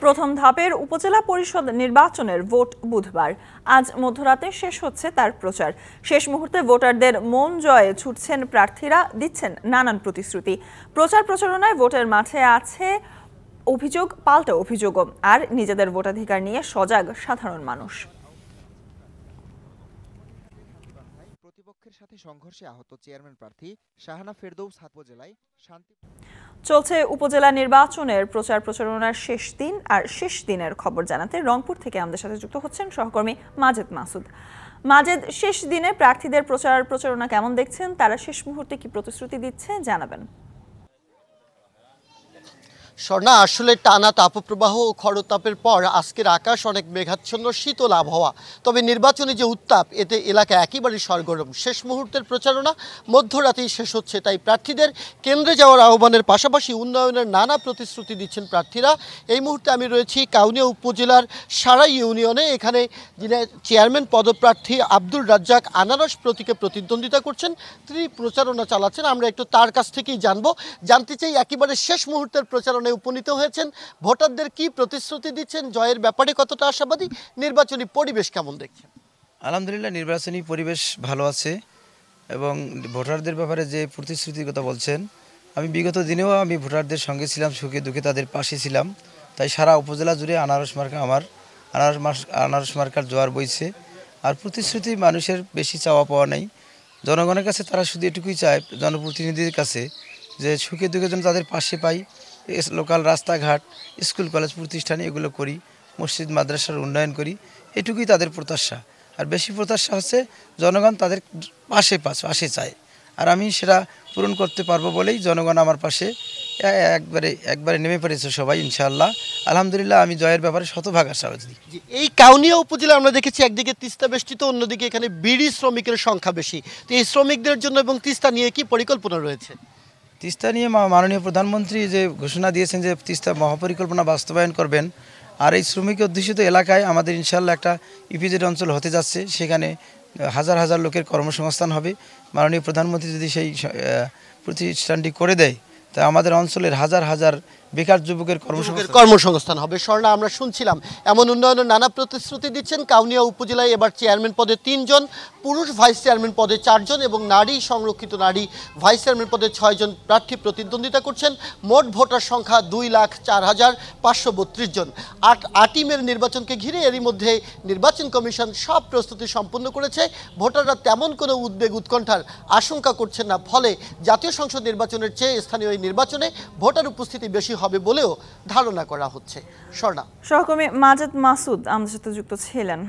প্রথম ধাপের উপজেলা পরিষদ নির্বাচনের ভোট বুধবার। আজ মধ্যরাতে শেষ হচ্ছে তার প্রচার। শেষ মুহূর্তে ভোটারদের মন জয়ে ছুটছেন প্রার্থীরা, দিচ্ছেন নানান প্রতিশ্রুতি। প্রচার প্রচারণায় ভোটের মাঠে আছে অভিযোগ পাল্টা অভিযোগও, আর নিজেদের ভোটাধিকার নিয়ে সজাগ সাধারণ মানুষ। প্রতিপক্ষের সাথে সংঘর্ষে আহত চেয়ারম্যান প্রার্থী শাহানা ফেরদৌস উপজেলায় শান্তি চলছে উপজেলা নির্বাচনের প্রচার প্রচারণার শেষ দিন, আর শেষ দিনের খবর জানাতে রংপুর থেকে আমাদের সাথে যুক্ত হচ্ছেন সহকর্মী মাজেদ মাসুদ। মাজেদ, শেষ দিনে প্রার্থীদের প্রচার প্রচারণা কেমন দেখছেন? তারা শেষ মুহূর্তে কি প্রতিশ্রুতি দিচ্ছে জানাবেন। স্বর্ণা, আসলে টানা তাপপ্রবাহ ও খরতাপের পর আজকের আকাশ অনেক মেঘাচ্ছন্ন, শীতল আবহাওয়া। তবে নির্বাচনী যে উত্তাপ, এতে এলাকা একেবারেই সরগরম। শেষ মুহূর্তের প্রচারণা মধ্যরাতেই শেষ হচ্ছে, তাই প্রার্থীদের কেন্দ্রে যাওয়ার আহ্বানের পাশাপাশি উন্নয়নের নানা প্রতিশ্রুতি দিচ্ছেন প্রার্থীরা। এই মুহূর্তে আমি রয়েছি কাউনিয়া উপজেলার সারাই ইউনিয়নে। এখানে যিনি চেয়ারম্যান পদপ্রার্থী আব্দুর রাজ্জাক আনারস প্রতীকে প্রতিদ্বন্দ্বিতা করছেন, তিনি প্রচারণা চালাচ্ছেন। আমরা একটু তার কাছ থেকেই জানতে চাই একেবারে শেষ মুহূর্তের প্রচারণায় উপনীত হয়েছেন, ভোটারদের কি প্রতিশ্রুতি দিচ্ছেন, জয়ের ব্যাপারে কতটা আশাবাদী, নির্বাচনী পরিবেশ কেমন দেখছেন? আলহামদুলিল্লাহ, নির্বাচনী পরিবেশ ভালো আছে এবং ভোটারদের ব্যাপারে যে প্রতিশ্রুতির কথা বলছেন, আমি বিগত দিনেও আমি ভোটারদের সঙ্গে ছিলাম, সুখে দুঃখে তাদের পাশে ছিলাম। তাই সারা উপজেলা জুড়ে আনারস মার্কা আমার আনারস মার্কার জোয়ার বইছে। আর প্রতিশ্রুতি মানুষের বেশি চাওয়া পাওয়া নেই। জনগণের কাছে তারা শুধু এটুকুই চায়, জনপ্রতিনিধিদের কাছে, যে সুখে দুঃখে যেন তাদের পাশে পাই। লোকাল রাস্তাঘাট, স্কুল কলেজ প্রতিষ্ঠান এগুলো করি, মসজিদ মাদ্রাসার উন্নয়ন করি, এটুকুই তাদের প্রত্যাশা। আর বেশি প্রত্যাশা হচ্ছে জনগণ তাদের পাশে চায়, আর আমি সেটা পূরণ করতে পারবো বলেই জনগণ আমার পাশে একবারে নেমে পড়েছে সবাই। ইনশাআল্লাহ, আলহামদুলিল্লাহ, আমি জয়ের ব্যাপারে শতভাগ আশাবাদী। এই কাউনিয়া উপজেলা আমরা দেখেছি একদিকে তিস্তা বেষ্টিত, অন্যদিকে এখানে বিড়ি শ্রমিকের সংখ্যা বেশি। তো এই শ্রমিকদের জন্য এবং তিস্তা নিয়ে কি পরিকল্পনা রয়েছে? তিস্তা নিয়ে মাননীয় প্রধানমন্ত্রী যে ঘোষণা দিয়েছেন যে তিস্তা মহাপরিকল্পনা বাস্তবায়ন করবেন, আর এই শ্রমিক অধ্যুষিত এলাকায় আমাদের ইনশাআল্লাহ একটা ইপিজেড অঞ্চল হতে যাচ্ছে। সেখানে হাজার হাজার লোকের কর্মসংস্থান হবে। মাননীয় প্রধানমন্ত্রী যদি সেই প্রতিষ্ঠানটি করে দেয়, তা আমাদের অঞ্চলের হাজার হাজার বেকার যুবকের কর্মসংস্থান হবে। স্বর্ণা, আমরা শুনছিলাম এমন উন্নয়নের নানা প্রতিশ্রুতি দিচ্ছেন। কাউনিয়া উপজেলায় এবার চেয়ারম্যান পদে 3 জন, পুরুষ ভাইস চেয়ারম্যান পদে 4 জন এবং নারী সংরক্ষিত নারী ভাইস চেয়ারম্যান পদে 6 জন প্রার্থী প্রতিদ্বন্দ্বিতা করছেন। মোট ভোটার সংখ্যা 2,04,532 জন। 8ই মের নির্বাচনকে ঘিরে এরই মধ্যে নির্বাচন কমিশন সব প্রস্তুতি সম্পন্ন করেছে। ভোটাররা তেমন কোনো উদ্বেগ উৎকণ্ঠার আশঙ্কা করছেন না। ফলে জাতীয় সংসদ নির্বাচনের চেয়ে স্থানীয় এই নির্বাচনে ভোটার উপস্থিতি বেশি হবে বলেও ধারণা করা হচ্ছে। স্বর্ণা, সহকর্মী মাজেদ মাসুদ আমাদের সাথে যুক্ত ছিলেন।